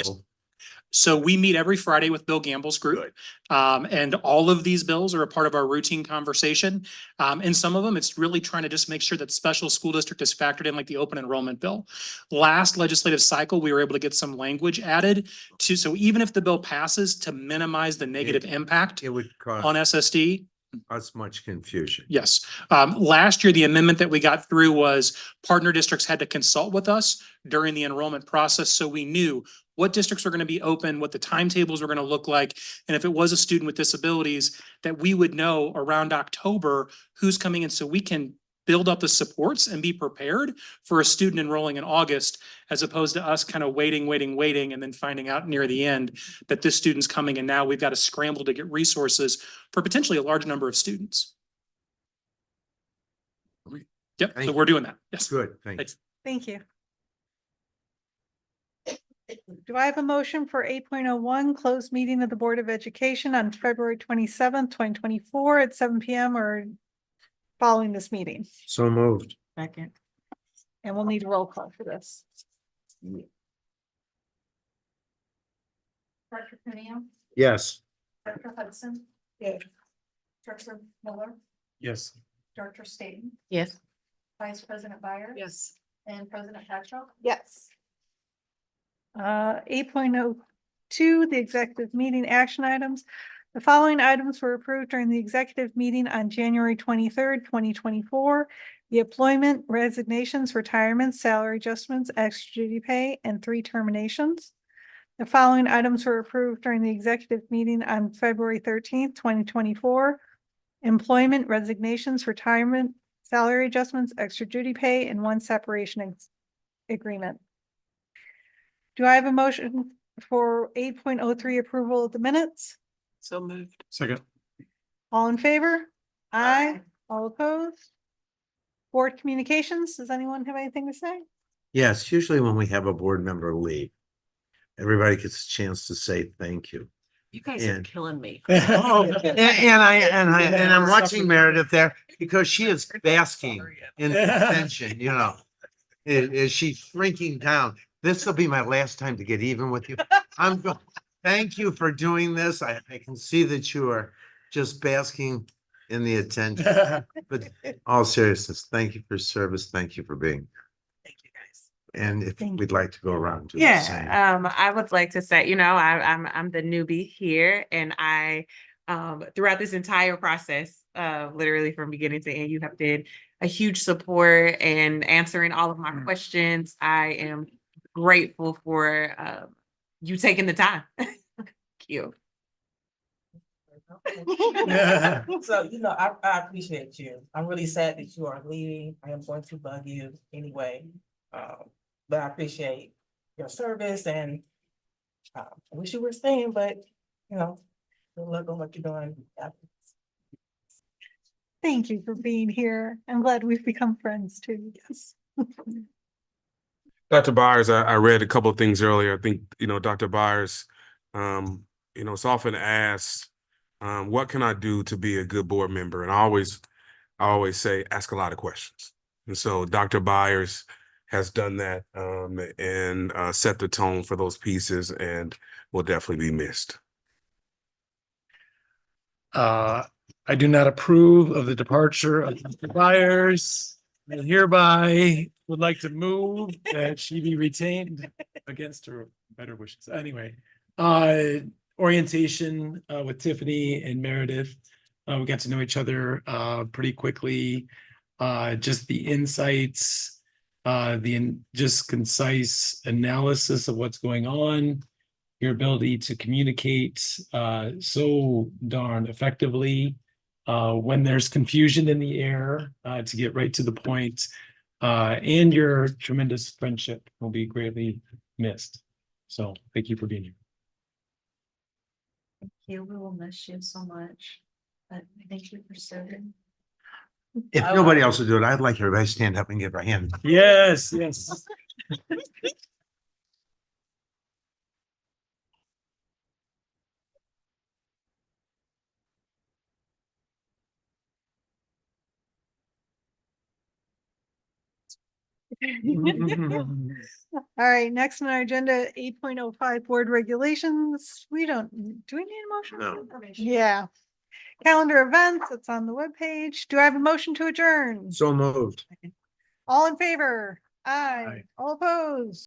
So we meet every Friday with Bill Gamble's group. And all of these bills are a part of our routine conversation. And some of them, it's really trying to just make sure that special school district is factored in, like the open enrollment bill. Last legislative cycle, we were able to get some language added to, so even if the bill passes, to minimize the negative impact It would on cause SSD. us much confusion. Yes. Last year, the amendment that we got through was partner districts had to consult with us during the enrollment process. So we knew what districts were going to be open, what the timetables were going to look like. And if it was a student with disabilities, that we would know around October who's coming in, so we can build up the supports and be prepared for a student enrolling in August, as opposed to us kind of waiting, and then finding out near the end that this student's coming and now we've got to scramble to get resources for potentially a large number of students. Yep, so we're doing that. Yes. Good, thanks. Thank you. Do I have a motion for 8.01, closed meeting of the Board of Education on February 27th, 2024 at 7 p.m. or following this meeting? So moved. Second. And we'll need a roll call for this. Dr. Cuneo? Yes. Dr. Hudson? Yes. Dr. Miller? Yes. Dr. Staten? Yes. Vice President Byers? Yes. And President Patrick? Yes. 8.02, the executive meeting action items. The following items were approved during the executive meeting on January 23rd, 2024. The employment, resignations, retirements, salary adjustments, extra duty pay, and 3 terminations. The following items were approved during the executive meeting on February 13th, 2024. Employment, resignations, retirement, salary adjustments, extra duty pay, and 1 separation agreement. Do I have a motion for 8.03 approval of the minutes? So moved. Second. All in favor? Aye. All opposed? Board communications, does anyone have anything to say? Yes, usually when we have a board member leave, everybody gets a chance to say thank you. You guys are And- killing me. Oh, and I'm watching Meredith there because she is basking in attention, you know. Is she shrinking down? This will be my last time to get even with you. Thank you for doing this. I can see that you are just basking in the attention. But all seriousness, thank you for service. Thank you for being. Thank you, guys. And if we'd like to go around and do the same. Yeah, I would like to say, I'm the newbie here and I, throughout this entire process, literally from beginning to end, you have been a huge support and answering all of my questions. I am grateful for, you taking the time. Thank you. So, I appreciate you. I'm really sad that you are leaving. I am going to bug you anyway. But I appreciate your service and I wish you were staying, but good luck on what you're doing. Thank you for being here. I'm glad we've become friends too. Yes. Dr. Byers, I read a couple of things earlier. I think, Dr. Byers, it's often asked, what can I do to be a good board member? And I always say, ask a lot of questions. And so Dr. Byers has done that and set the tone for those pieces and will definitely be missed. I do not approve of the departure of Mr. Byers. And hereby would like to move that she be retained against her better wishes. Anyway, orientation with Tiffany and Meredith. We got to know each other pretty quickly. Just the insights, just concise analysis of what's going on, your ability to communicate so darn effectively when there's confusion in the air, to get right to the point, and your tremendous friendship will be greatly missed. So thank you for being here. We will miss you so much, but thank you for serving. If nobody else will do it, I'd like everybody to stand up and give a hand. Yes, yes. All right, next on our agenda, 8.05 board regulations. Do we need a motion? No. Yeah. Calendar events, it's on the webpage. Do I have a motion to adjourn? So moved. All in favor? Aye. Aye. All opposed?